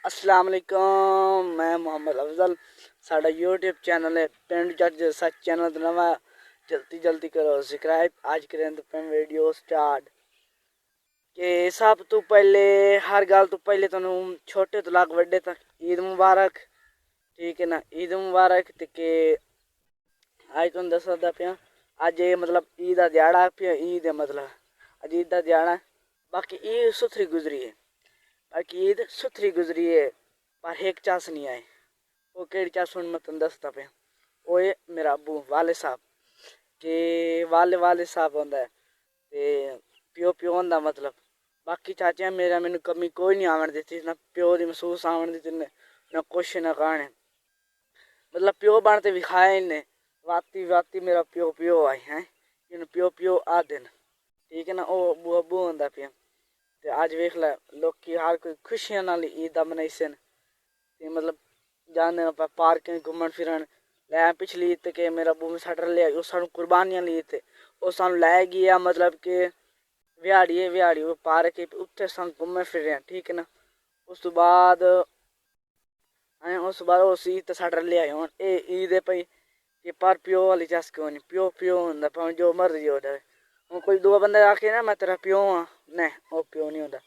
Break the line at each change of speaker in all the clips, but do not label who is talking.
अस्सलाम वालेकुम, मैं मोहम्मद अफजल। साडा यूट्यूब चैनल है पिंड जज सच चैनल नवा। जल्दी करो सब्सक्राइब। आज करें तो पेन वीडियो स्टार्ट के सब तो पहले हर गल तो पहले तुहानू छोटे तो लग बड़े तक ईद मुबारक। ठीक है ना, ईद मुबारक। ते के आज तुहानू दसदा पिया अज मतलब ईद का दिहाड़ा पिया। ईद है मतलब अज ईद का दिहाड़ा। बाकी ईद सुथरी गुजरी है, बाकी ईद सुथरी गुजरी है, पर एक चांस नहीं आए। वो केड़ी चांस मैं तुम दसता पे। वो है मेरा अबू वाले साहब के वाले साहब होंदा है ते प्यो प्यो होंदा मतलब। बाकी चाचे मेरा मैनू कमी कोई नहीं आवन दी, ना प्यो दी महसूस आवन दी, ना कुछ ना कहने। मतलब प्यो बनते भी खाए इन्हें वाती वाती मेरा प्यो प्यो आई है, इन प्यो प्यो आ दिन। ठीक है ना, वो अबू अबू होंदा पिया। ते अज वेख लै लोग हर कोई खुशियां नाल ईद मनाई सन। मतलब जाने पार्क घूमन फिरन लै पिछली ईद के मेरा अबू साढ़े ले सानू कुर्बानियां ली थे। वो सानू लै गया मतलब कि व्याड़ी वो पार्क उत्थे सानू घूमे फिरे। ठीक है ना, उस तो बाद उस ईद साढ़े ले आए हूँ। ये ईद है भाई कि पर प्यो वाली चस क्यों नहीं। प्यो प्यो होंदा भावें जो मर्जी हो जाए। हूँ कोई दो बंदे आखे ना मैं तेरा प्यो हाँ, नहीं वो प्यो नहीं होंदा।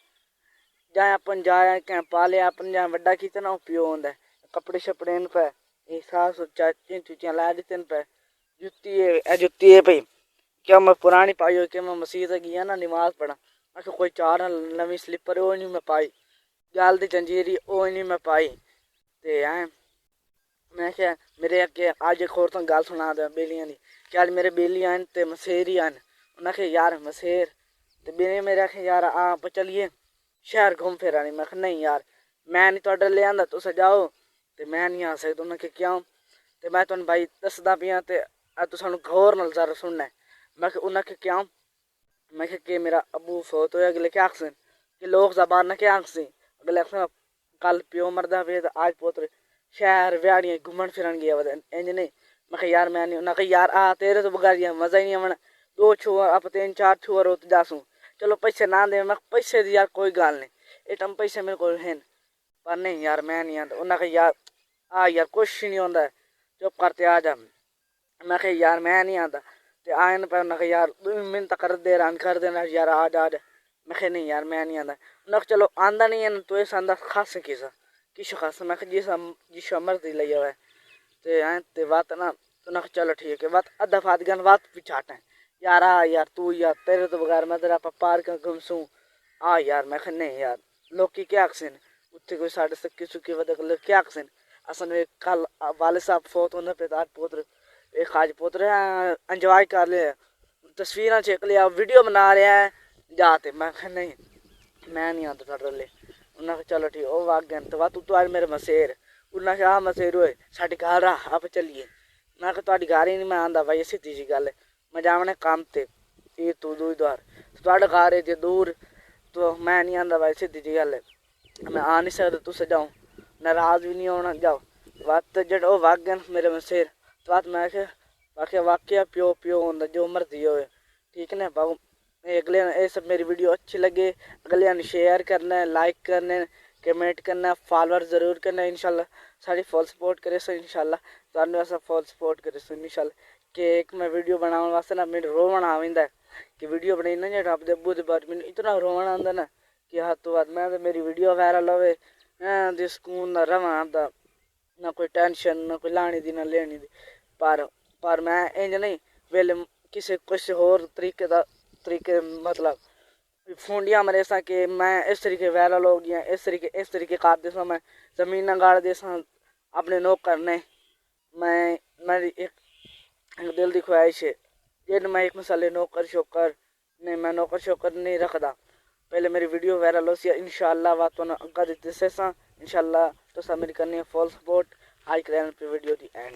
जाए अपन जाए क्या पालिया अपन जाए वड्डा किया ना, वो प्यो होंदा है। कपड़े शपड़े इन पे ये साफ चाचियां चुचियां ला दी पे। जुत्ती है भाई क्या मैं पुरानी पाई हो कि मैं मसीत गया ना नमाज पढ़ा। मैं कोई चार नवी स्लीपर वो नहीं मैं पाई, गल दी जंजीरी वो नहीं मैं पाई। ते हैं मैं क्या मेरे अगे अज एक होर तुम गल सुना दे बेलियां दी कि अज मेरे बेली आन ते मसेर ही आन। उन्हें आखे यार मसेर ते बेली मेरे आखे यार आप चलिए शहर घूम फिर आनी। मैं नहीं यार मैं नहीं थोड़े ले आंदा, तुस जाओ ते मैं नहीं आ सकता। उन्हें क्यों ते मैं तुहानू भाई दसदा पिया ते तू सानू गौर नाल जरा सुनना है। मैं उन्हें क्यों मैं कि मेरा अबू फोत हो अगले क्या आखसन कि लोग जबान ना क्या आखसी। अगले आखसन कल प्यो मरदा पे आज पोतर शहर व्याड़ियां घूमन फिरन गया इंज नहीं। मैं यार मैं नहीं। उन्हें यार आ तेरे तो बगारिया मजा ही नहीं आना। दो छुआ आप तीन चार छुआ रोत जासूँ चलो पैसे ना दे। मैं पैसे दी यार कोई गल नहीं, इटम पैसे मेरे को हैं पर नहीं यार मैं नहीं आता। उन्हें यार आ यार कुछ नहीं होता चुप करते आ जा। मैं यार मैं नहीं आता ते आयन पर उन्हें यार मिन्नत कर दे रन कर देना यार आ जा। मैं नहीं यार मैं नहीं आता। उन्हें चलो आंदा नहीं है तो इस आंदा खास किस खास। मैं जिस मर्जी ले जाए ते हैं ते बात ना तो चलो ठीक है बात अद्धा फात गन बात पिछाट है यार। आ यार तू यार तेरे तो बगैर मैं तेरा पार्क घूमसूँ आ यार। मैं नहीं यार लोग की क्या आखसन उत्थे कोई साढ़े सक्की सुक्की वजह क्या आखसन। असन कल वाले साहब फोत होने पे तार पोत्र एक आज पोत्र एंजॉय कर लिया तस्वीर चेक लिया वीडियो बना रहा है जाते। मैं नहीं मैं नहीं आता थोड़े ले। उन्हें चलो ठीक वो वाग गए तो तू तो आज मेरे मसेर। उन्हें आ मसेर हुए साड़ी घर रहा आप चलिए। मैं थोड़ी घर ही नहीं मैं आंदा भाई सीधी जी गल है। मैं जावने काम ते ईद तू दूर द्वार थोड़ा घर है जो दूर तो मैं नहीं आंदा भाई सीधी जी गल है। मैं आ नहीं सकता तुस जाओ नाराज भी नहीं होना जाओ बात जब वो वाग गए मेरे मसेर तो बात मैं बाकी वाकया प्यो प्यो होंदा जो मर्जी हो। ठीक है ना बाबू अगले ये सब मेरी वीडियो अच्छी लगे अगले शेयर करना है लाइक करना है कमेंट करना है फॉलोअर जरूर करना है। इंशाल्लाह सारी फुल सपोर्ट करे सो इंशाल्लाह तुहानू ऐसा फुल सपोर्ट करे सो इंशाल्लाह कि एक मैं वीडियो बनाने वास्ते ना मेरे रोवन आविंदा है कि वीडियो बनाई ना जो अपने अब्बू के बाद मैंने इतना रोवन आंदा ना कि हद तो बाद मैं तो मेरी वीडियो वायरल होवे दे सुकून ना रवां आपदा ना कोई टेंशन ना कोई लाने दी ना लेने दी। पर मैं इंज नहीं वेले किसी कुछ होर तरीके मतलब फूंडियां मरे सा कि मैं इस तरीके वायरल हो गया इस तरीके कर दे सा मैं जमीन गाड़ दे सा अपने नौक करने। मैं मेरी एक दिल की ख्वाहिश है जिन मैं एक मसाले नौकर शोकर नहीं मैं नौकर शोकर नहीं रखता। पहले मेरी वीडियो वायरल हो सी इंशाल्लाह बात अग्गा दिते सा इंशाल्लाह तो मेरी करनी है फुल सपोर्ट। आज करें वीडियो दी एंड।